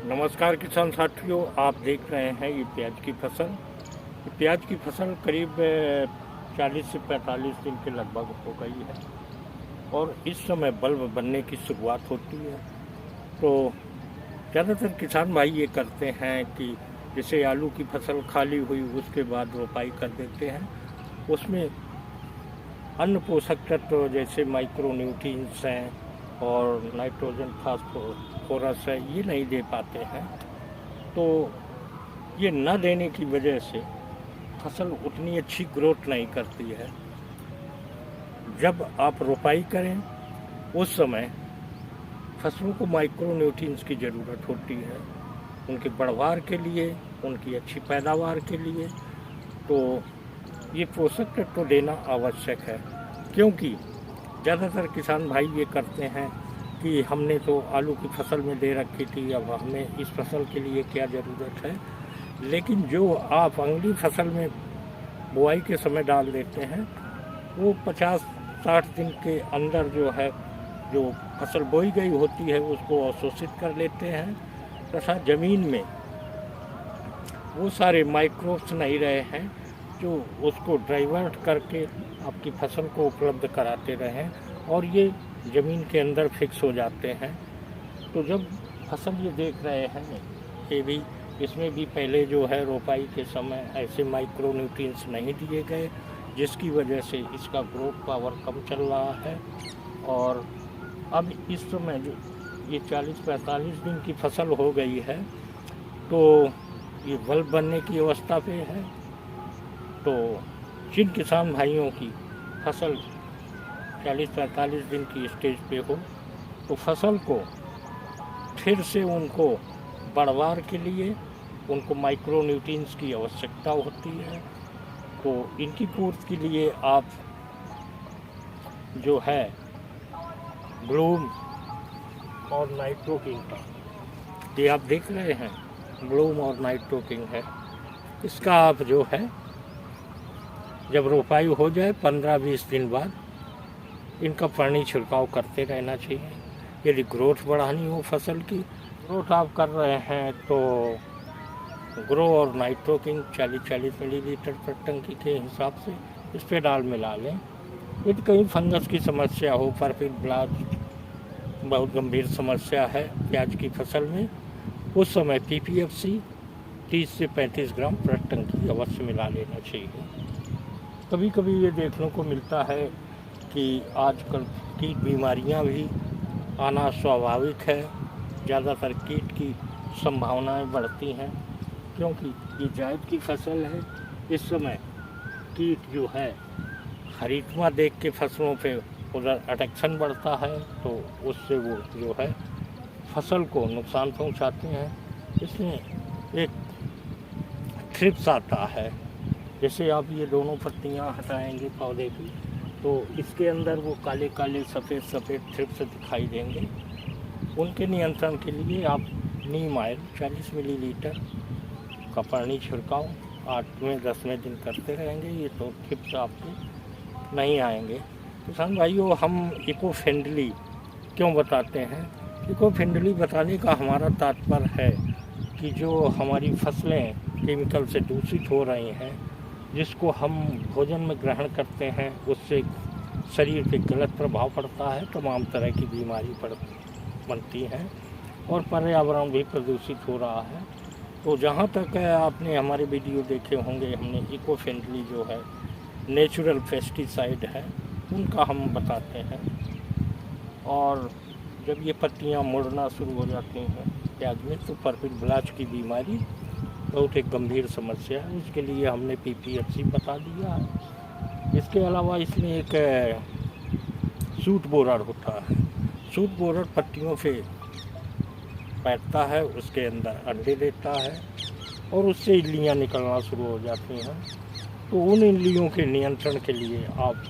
नमस्कार किसान साथियों, आप देख रहे हैं ये प्याज की फसल। ये प्याज की फसल करीब 40 से 45 दिन के लगभग हो गई है और इस समय बल्ब बनने की शुरुआत होती है। तो ज़्यादातर किसान भाई ये करते हैं कि जैसे आलू की फसल खाली हुई उसके बाद रोपाई कर देते हैं। उसमें अन्य पोषक तत्व जैसे माइक्रोन्यूट्रिएंट्स हैं और नाइट्रोजन फास्फोरस है, ये नहीं दे पाते हैं। तो ये न देने की वजह से फसल उतनी अच्छी ग्रोथ नहीं करती है। जब आप रोपाई करें उस समय फसलों को माइक्रोन्यूट्रिएंट्स की ज़रूरत होती है उनके बढ़वार के लिए, उनकी अच्छी पैदावार के लिए। तो ये पोषक तत्व देना आवश्यक है, क्योंकि ज़्यादातर किसान भाई ये करते हैं कि हमने तो आलू की फसल में दे रखी थी, अब हमें इस फसल के लिए क्या ज़रूरत है। लेकिन जो आप अगली फसल में बुआई के समय डाल देते हैं वो 50-60 दिन के अंदर जो फसल बोई गई होती है उसको अवशोषित कर लेते हैं तथा ज़मीन में वो सारे माइक्रोब्स नहीं रहे हैं जो उसको डाइवर्ट करके आपकी फसल को उपलब्ध कराते रहें और ये ज़मीन के अंदर फिक्स हो जाते हैं। तो जब फसल ये देख रहे हैं ये भी, इसमें भी पहले जो है रोपाई के समय ऐसे माइक्रोन्यूट्रिएंट्स नहीं दिए गए, जिसकी वजह से इसका ग्रोथ पावर कम चल रहा है। और अब इस समय जो ये 40-45 दिन की फसल हो गई है तो ये बल्ब बनने की अवस्था पे है। तो जिन किसान भाइयों की फसल 40-45 दिन की स्टेज पे हो तो फसल को फिर से उनको बढ़वार के लिए उनको माइक्रोन्यूट्रिएंट्स की आवश्यकता होती है। तो इनकी पूर्ति के लिए आप जो है ब्लूम और नाइट्रो किंग, ये आप देख रहे हैं ब्लूम और नाइट्रो किंग है, इसका आप जो है जब रोपाई हो जाए 15-20 दिन बाद इनका पानी छिड़काव करते रहना चाहिए। यदि ग्रोथ बढ़ानी हो फसल की, ग्रोथ आप कर रहे हैं तो ग्रो और नाइट्रो किंग 40-40 मिलीलीटर प्रति टंकी के हिसाब से इस पे डाल मिला लें। यदि कहीं फंगस की समस्या हो, परफिड ब्लास्ट बहुत गंभीर समस्या है प्याज की फसल में, उस समय PPFC 30 से 35 ग्राम प्रति टंकी अवश्य मिला लेना चाहिए। कभी कभी ये देखने को मिलता है कि आजकल कीट बीमारियां भी आना स्वाभाविक है। ज़्यादातर कीट की संभावनाएं बढ़ती हैं क्योंकि ये जायद की फसल है। इस समय कीट जो है खरीदमा देख के फसलों पे उधर अटैक्शन बढ़ता है तो उससे वो जो है फसल को नुकसान पहुंचाते हैं। इसमें एक थ्रिप्स आता है, जैसे आप ये दोनों पत्तियां हटाएंगे पौधे की तो इसके अंदर वो काले काले सफ़ेद सफ़ेद थ्रिप्स दिखाई देंगे। उनके नियंत्रण के लिए आप नीम ऑयल 40 मिलीलीटर का पानी छिड़काव 8वें-10वें दिन करते रहेंगे, ये तो थ्रिप्स आपके नहीं आएंगे। किसान भाइयों, हम इको फ्रेंडली क्यों बताते हैं? इको फ्रेंडली बताने का हमारा तात्पर्य है कि जो हमारी फसलें केमिकल से दूषित हो रही हैं, जिसको हम भोजन में ग्रहण करते हैं, उससे शरीर पे गलत प्रभाव पड़ता है, तमाम तरह की बीमारी बनती हैं और पर्यावरण भी प्रदूषित हो रहा है। तो जहाँ तक है आपने हमारे वीडियो देखे होंगे, हमने इको फ्रेंडली जो है नेचुरल पेस्टिसाइड है उनका हम बताते हैं। और जब ये पत्तियाँ मुड़ना शुरू हो जाती हैं प्याज में तो परफिड ब्लास्ट की बीमारी बहुत एक गंभीर समस्या है, उसके लिए हमने PPFC बता दिया है। इसके अलावा इसमें एक सूट बोरर होता है। सूट बोरर पत्तियों पे बैठता है, उसके अंदर अंडे देता है और उससे इल्लियाँ निकलना शुरू हो जाती हैं। तो उन इल्लियों के नियंत्रण के लिए आप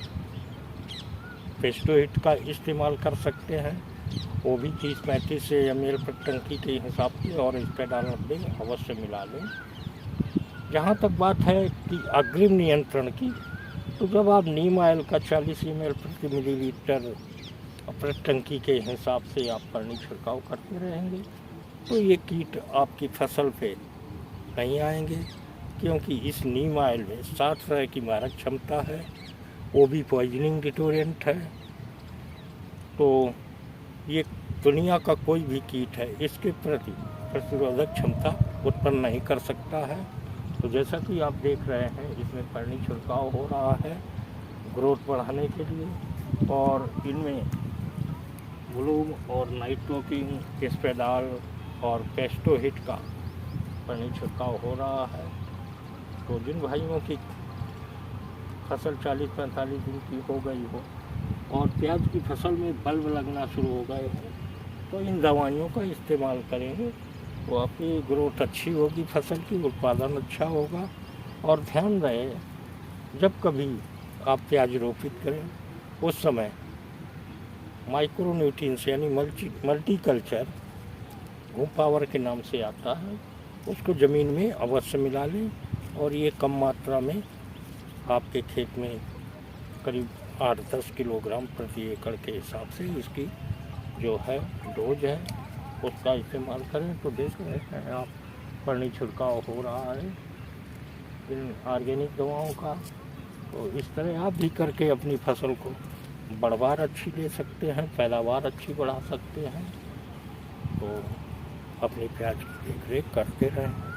पेस्टोहिट का इस्तेमाल कर सकते हैं, वो भी 30-35 ml प्रति टंकी के हिसाब से, और इस पर डाल दें अवश्य मिला लें। जहाँ तक बात है कि अग्रिम नियंत्रण की, तो जब आप नीम ऑयल का 40 ml प्रति मिलीलीटर प्रति टंकी के हिसाब से आप पानी छिड़काव करते रहेंगे तो ये कीट आपकी फसल पे नहीं आएंगे, क्योंकि इस नीम ऑयल में 60 तरह की मारक क्षमता है, वो भी पॉइजनिंग डिटोरेंट है। तो ये दुनिया का कोई भी कीट है इसके प्रति प्रतिरोधक क्षमता उत्पन्न नहीं कर सकता है। तो जैसा कि आप देख रहे हैं, इसमें पानी छिड़काव हो रहा है ग्रोथ बढ़ाने के लिए, और इनमें ब्लूम और नाइट्रोकिंग, स्पेडाल और पेस्टोहिट का पानी छिड़काव हो रहा है। तो जिन भाइयों की फसल 40-45 दिन की हो गई हो और प्याज की फसल में बल्ब लगना शुरू हो गए हैं, तो इन दवाइयों का इस्तेमाल करेंगे तो आपकी ग्रोथ अच्छी होगी, फसल की उत्पादन अच्छा होगा। और ध्यान रहे, जब कभी आप प्याज रोपित करें उस समय माइक्रोन्यूट्रिएंट्स यानी मल्टी कल्चर घूम पावर के नाम से आता है, उसको ज़मीन में अवश्य मिला लें। और ये कम मात्रा में आपके खेत में करीब 8-10 किलोग्राम प्रति एकड़ के हिसाब से इसकी जो है डोज है उसका इस्तेमाल करें। तो देख रहे हैं आप, पानी छिड़काव हो रहा है इन ऑर्गेनिक दवाओं का। तो इस तरह आप भी करके अपनी फसल को बढ़वार अच्छी ले सकते हैं, पैदावार अच्छी बढ़ा सकते हैं। तो अपनी प्याज की देख रेख करते रहें।